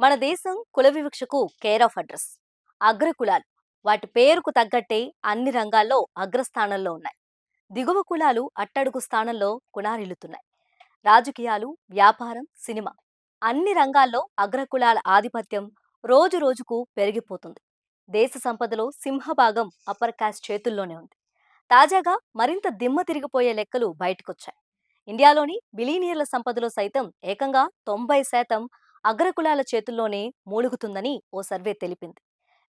మన దేశం కుల వివక్షకు కేర్ ఆఫ్ అడ్రస్. అగ్రకులాలు వాటి పేరుకు తగ్గట్టే అన్ని రంగాల్లో అగ్రస్థానంలో ఉన్నాయి. దిగువ కులాలు అట్టడుగు స్థానంలో కునారిల్లుతున్నాయి. రాజకీయాలు, వ్యాపారం, సినిమా అన్ని రంగాల్లో అగ్రకులాల ఆధిపత్యం రోజు రోజుకు పెరిగిపోతుంది. దేశ సంపదలో సింహభాగం అప్పర్ కాస్ట్ చేతుల్లోనే ఉంది. తాజాగా మరింత దిమ్మ తిరిగిపోయే లెక్కలు బయటకొచ్చాయి. ఇండియాలోని బిలీనియర్ల సంపదలో సైతం ఏకంగా 90% అగ్రకులాల చేతుల్లోనే మూలుగుతుందని ఓ సర్వే తెలిపింది.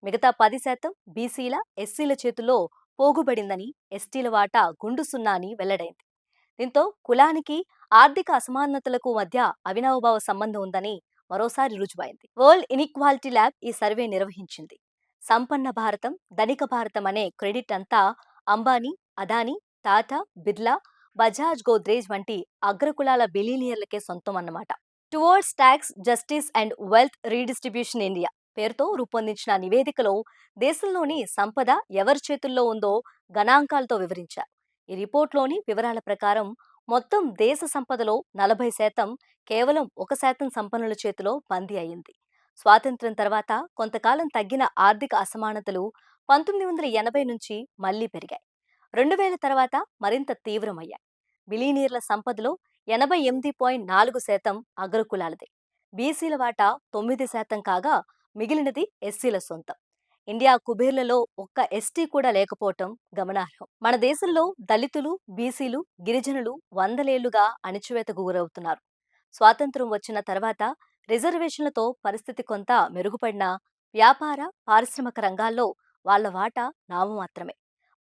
మిగతా 10% బీసీల, ఎస్సీల చేతుల్లో పోగుబడిందని, ఎస్టీల వాటా గుండు సున్నా అని వెల్లడైంది. దీంతో కులానికి, ఆర్థిక అసమానతలకు మధ్య అవినావభావ సంబంధం ఉందని మరోసారి రుజువైంది. వరల్డ్ ఇన్ఈక్వాలిటీ ల్యాబ్ ఈ సర్వే నిర్వహించింది. సంపన్న భారతం, ధనిక భారతం అనే క్రెడిట్ అంతా అంబానీ, అదానీ, టాటా, బిర్లా, బజాజ్, గోద్రేజ్ వంటి అగ్రకులాల బిలీనియర్లకే సొంతం అన్నమాట. Towards tax justice and wealth redistribution India పేరుతో రూపొందించిన నివేదికలో దేశంలోని సంపద ఎవరి చేతుల్లో ఉందో గణాంకాలతో వివరించారు. ఈ రిపోర్ట్లోని వివరాల ప్రకారం మొత్తం దేశ సంపదలో 40% కేవలం 1% సంపన్నుల చేతిలో బందీ అయింది. స్వాతంత్ర్యం తర్వాత కొంతకాలం తగ్గిన ఆర్థిక అసమానతలు 1980 నుంచి మళ్లీ పెరిగాయి. 2000 తర్వాత మరింత తీవ్రమయ్యాయి. బిలీనియర్ల సంపదలో 88.4% అగ్రకులాలదే. బీసీల వాటా 9% కాగా మిగిలినది ఎస్సీల సొంతం. ఇండియా కుబేర్లలో ఒక్క ఎస్టీ కూడా లేకపోవటం గమనార్హం. మన దేశంలో దళితులు, బీసీలు, గిరిజనులు వందలేళ్లుగా అణిచివేతకు గురవుతున్నారు. స్వాతంత్ర్యం వచ్చిన తర్వాత రిజర్వేషన్లతో పరిస్థితి కొంత మెరుగుపడినా వ్యాపార, పారిశ్రామిక రంగాల్లో వాళ్ల వాటా నామమాత్రమే.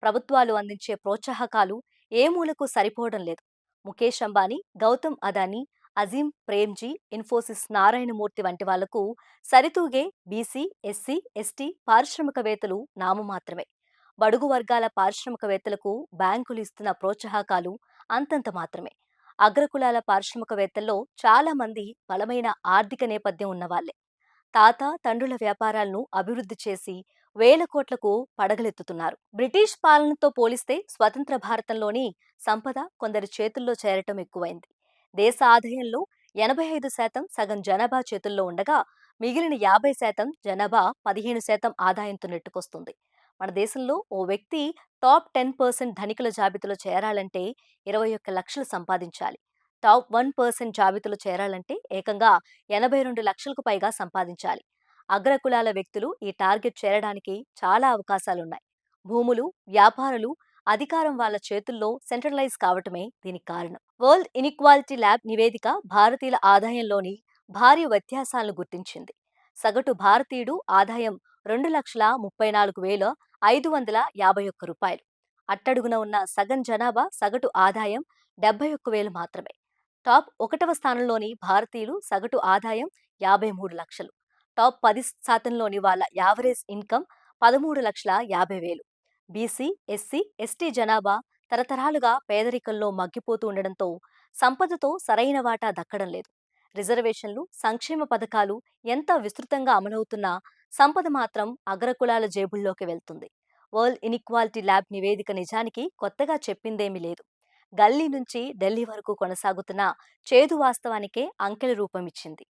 ప్రభుత్వాలు అందించే ప్రోత్సాహకాలు ఏ మూలకు సరిపోవడం లేదు. ముఖేష్ అంబానీ, గౌతమ్ అదానీ, అజీం ప్రేమ్జీ, ఇన్ఫోసిస్ నారాయణమూర్తి వంటి వాళ్లకు సరితూగే బీసీ, ఎస్సీ, ఎస్టీ పారిశ్రామికవేత్తలు నామమాత్రమే. బడుగు వర్గాల పారిశ్రామికవేత్తలకు బ్యాంకులు ఇస్తున్న ప్రోత్సాహకాలు అంతంత మాత్రమే. అగ్రకులాల పారిశ్రామికవేత్తల్లో చాలా మంది బలమైన ఆర్థిక నేపథ్యం ఉన్నవాళ్లే. తాత, తండ్రుల వ్యాపారాలను అభివృద్ధి చేసి వేల కోట్లకు పడగలెత్తుతున్నారు. బ్రిటిష్ పాలనతో పోలిస్తే స్వతంత్ర భారతంలోని సంపద కొందరి చేతుల్లో చేరటం ఎక్కువైంది. దేశ ఆదాయంలో 85% సగం జనాభా చేతుల్లో ఉండగా మిగిలిన 50% జనాభా 15% ఆదాయంతో నెట్టుకొస్తుంది. మన దేశంలో ఓ వ్యక్తి టాప్ 10% ధనికుల జాబితాలో చేరాలంటే 21 లక్షలు సంపాదించాలి. టాప్ 1% జాబితాలో చేరాలంటే ఏకంగా 82 లక్షలకు పైగా సంపాదించాలి. అగ్రకులాల వ్యక్తులు ఈ టార్గెట్ చేరడానికి చాలా అవకాశాలున్నాయి. భూములు, వ్యాపారాలు, అధికారం వాళ్ల చేతుల్లో సెంట్రలైజ్ కావటమే దీనికి కారణం. వరల్డ్ ఇన్ఈక్వాలిటీ ల్యాబ్ నివేదిక భారతీయుల ఆదాయంలోని భారీ వ్యత్యాసాలను గుర్తించింది. సగటు భారతీయుడు ఆదాయం 2,34,551 రూపాయలు. అట్టడుగున ఉన్న సగం జనాభా సగటు ఆదాయం 71,000 మాత్రమే. టాప్ 1వ స్థానంలోని భారతీయులు సగటు ఆదాయం 53 లక్షలు. టాప్ 10%లోని వాళ్ల average income 13,50,000. BC, SC, ST జనాభా తరతరాలుగా పేదరికంలో మగ్గిపోతూ ఉండడంతో సంపదతో సరైన వాటా దక్కడం లేదు. రిజర్వేషన్లు, సంక్షేమ పథకాలు ఎంత విస్తృతంగా అమలవుతున్నా సంపద మాత్రం అగ్రకులాల జేబుల్లోకి వెళ్తుంది. వరల్డ్ ఇన్ఈక్వాలిటీ ల్యాబ్ నివేదిక నిజానికి కొత్తగా చెప్పిందేమీ లేదు. గల్లీ నుంచి ఢిల్లీ వరకు కొనసాగుతున్న చేదు వాస్తవానికే అంకెల రూపమిచ్చింది.